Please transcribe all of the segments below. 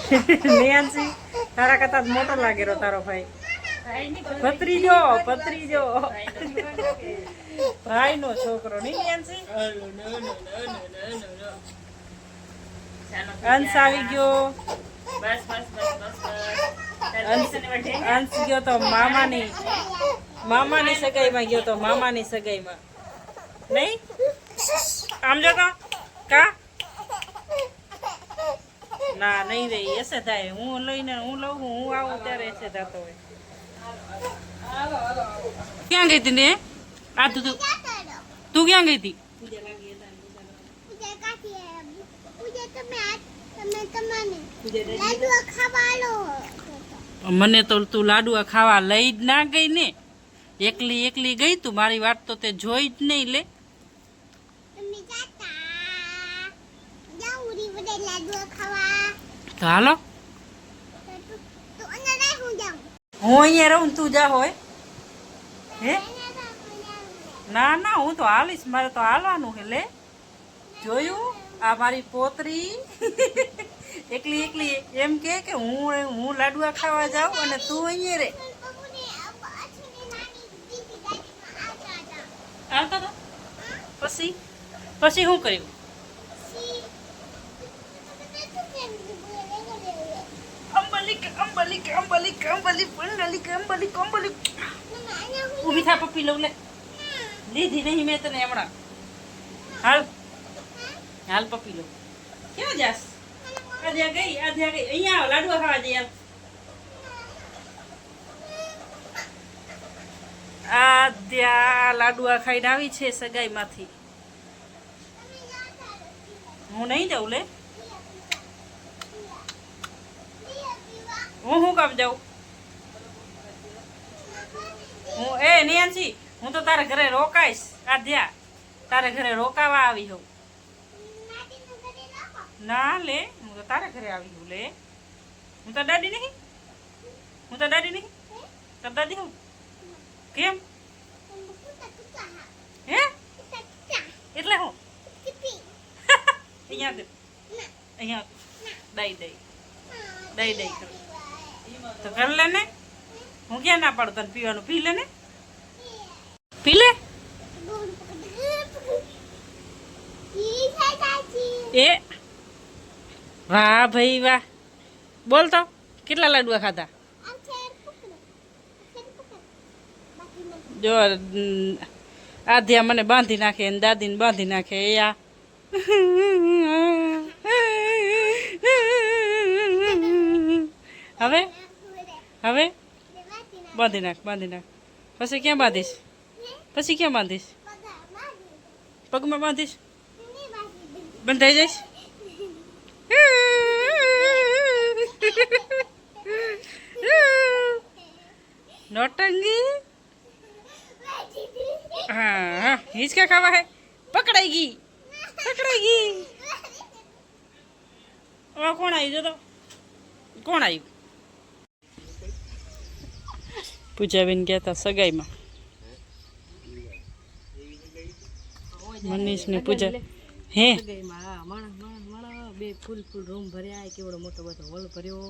Nancy તારા કરતા મોટો લાગેલો તારો ભાઈ. ભત્રીજો ભત્રીજો ભાઈ નો છોકરો નહીં નેન્સી. અંશ આવી ગયો. અંશ ગયો તો મામાની સગાઈમાં ગયો તો મામાની સગાઈમાં નહીં. આમ જો તો કા ના નહીં રે એસે થાય. હું લઈને હું લઉં હું આવું ત્યારે એસે થતો હોય. ક્યાં ગઈ હતી ને આ તું ક્યાં ગઈ હતી? મને તો તું લાડુઆ ખાવા લઈ જ ના ગઈ ને. એકલી એકલી ગઈ તું. મારી વાત તો તે જોઈ જ નહીં. લે તો હાલો હું અહીંયા રહું તું જા હોય. હે ના ના હું તો હાલીશ. મારે તો હાલવાનું હે. લે જોયું આ મારી પોતરી એકલી એકલી એમ કે હું લાડુઆ ખાવા જાઉં અને તું અહીંયા રે. આવતા તો પછી પછી શું કર્યું? ઊભી થા પપ્પી લઉં. લે લીધી નહીં મેં તને હમણાં. હાલ હાલ પપ્પી લઉં. ક્યાં જાસ? આધ્યા ગઈ અહીંયા આવ લાડુઆ ખાવા જઈ. આધ્યા લાડુઆ ખાઈને આવી છે સગાઈમાંથી. હું નહીં જાઉં. લે હું કામ જાઉં? હું નેન્સી હું તો તારા ઘરે રોકાઈશ. આધ્યા તારા ઘરે રોકાવા આવી હોઉં. ના લે હું તો તારા ઘરે આવી હોઉં. લે હું તો દાદી નહીં. તાર દાદી હું કેમ? હે એટલે હું અહીંયા દઈ કરું તો કર લે ને. હું ક્યાં ના પાડું તને પીવાનું? પી લે ને. પી લે. એ વાહ ભાઈ વાહ. બોલ તો કેટલા લાડુઆ ખાધા? જો આધ્યા મને બાંધી નાખે અને દાદીને બાંધી નાખે. યા હવે હવે બાંધી નાખ. પછી ક્યાં બાંધીશ? પગમાં બાંધીશ? બંધાઈ જઈશ? નોટંગી. હા હિંચકા ખાવા હે. પકડાઈ ગઈ. કોણ આવ્યું? જો તો કોણ આવ્યું? પૂજાબેન ગયા હતા સગાઈમાં. મનીષ ને પૂજા હે બે ફૂલ રૂમ ભર્યા. કેવડો મોટો બધો હોલ ભર્યો.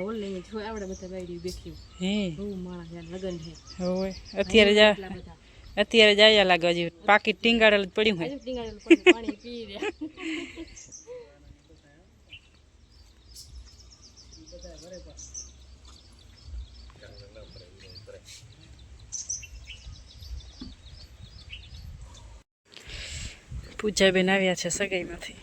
હોલ લઈને આવડે બધા બાયડી બેઠી. હે માણસ લગન છે. અત્યારે જાય લાગે. હજી પાકીટ ટીંગાડેલ જ પડ્યું હોય. પાણી પી રહ્યા. પૂજાબેન આવ્યા છે સગાઈમાંથી.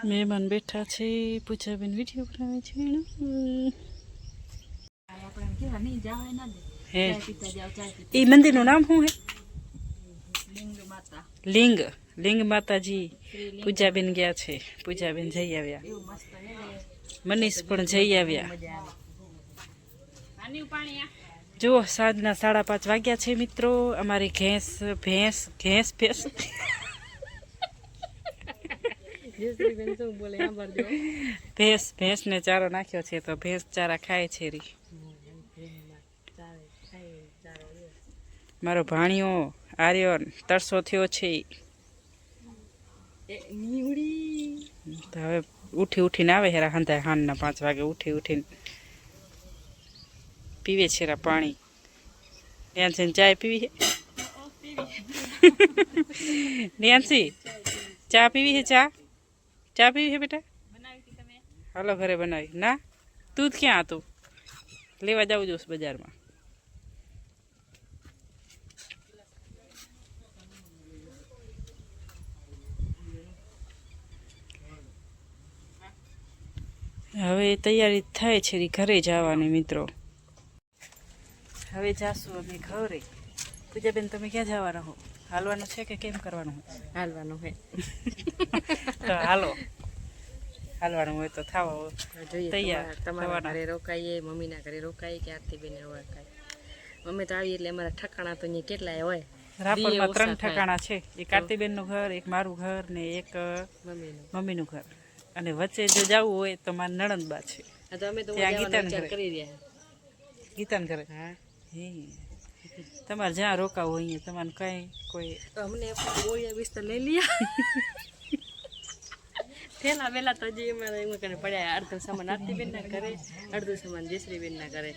મહેમાન બેઠા છે. પૂજાબેન વિડીયો બનાવે છે. હે એ મંદિરનું નામ શું હે? લિંગ માતાજી. પૂજાબેન ગયા છે. પૂજાબેન જઈ આવ્યા. મનીષ પણ જઈ આવ્યા. જુઓ સાંજના 5:30 વાગ્યા છે મિત્રો. અમારી ભેંસ ને ચારો નાખ્યો છે તો ભેંસ ચારા ખાય છે. મારો ભાણિયો આર્યન તરસો થયો છે. તો હવે ઉઠીને આવે હેરા હંધાય હાનના 5 વાગે ઉઠીને પીવે છે રા પાણી. નેન્સી ચાય પીવી છે? નેન્સી ચા પીવી છે? ચા પીવી છે બેટા? હાલો ઘરે બનાવી. ના તું જ ક્યાં હતું? લેવા જવું જોઈશ બજારમાં. હવે તૈયારી થાય છે ઘરે જવાની મિત્રો. હવે જાશું અમે ઘરે. પૂજાબેન તમે ક્યાં જવાના હો? હાલવાનું છે કે કેમ કરવાનું હોય? હાલવાનું હે. તો હાલો. હાલવાનું હોય તો થાવ તૈયાર. તમારા ઘરે રોકાઈએ, મમ્મીના ઘરે રોકાઈએ કે આરતીબેન રોકાય. અમે તો આવીએ એટલે અમારા ઠકાણા તો અહીંયા કેટલાય હોય. રાપરમાં 3 ઠકાણા છે. એક આરતીબેનનું ઘર, એક મારું ઘર ને એક મમ્મીનું ઘર. અને વચ્ચે જો જવું હોય તો મારા નણંદબા છે. તો અમે તો ત્યાં ગીતાને ઘરે કરી રહ્યા. ગીતાને ઘરે. હા હે તમારે જ્યાં રોકાવું હોય અહીંયા તમારે કઈ કોઈ અમને બોળિયા વિસ્તાર લઈ લીયા. પેલા વેલા તો હજી અમારે એમ કરીને પડ્યા. અડધો સામાન આરતીબેનના ઘરે, અડધો સામાન જયશ્રીબેનના ઘરે.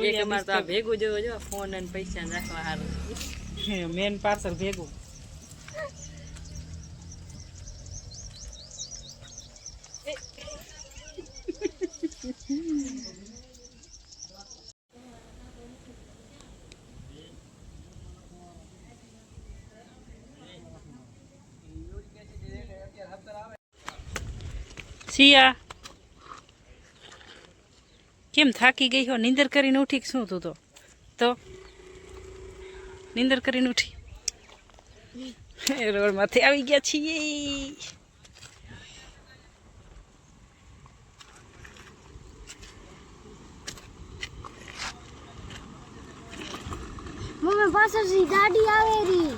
એક અમારે તો આ ભેગું જો ફોન અને પૈસા રાખવા સારું. મેન પાર્સલ ભેગું. સિયા કેમ થાકી ગઈ હો? નીંદર કરીને ઉઠી કે શું? તું તો નીંદર કરીને ઉઠી. રોડમાંથી આવી ગયા છીએ. મમ્મી પાછળથી ગાડી આવે રી.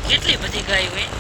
કેટલી બધી ગાયો હે?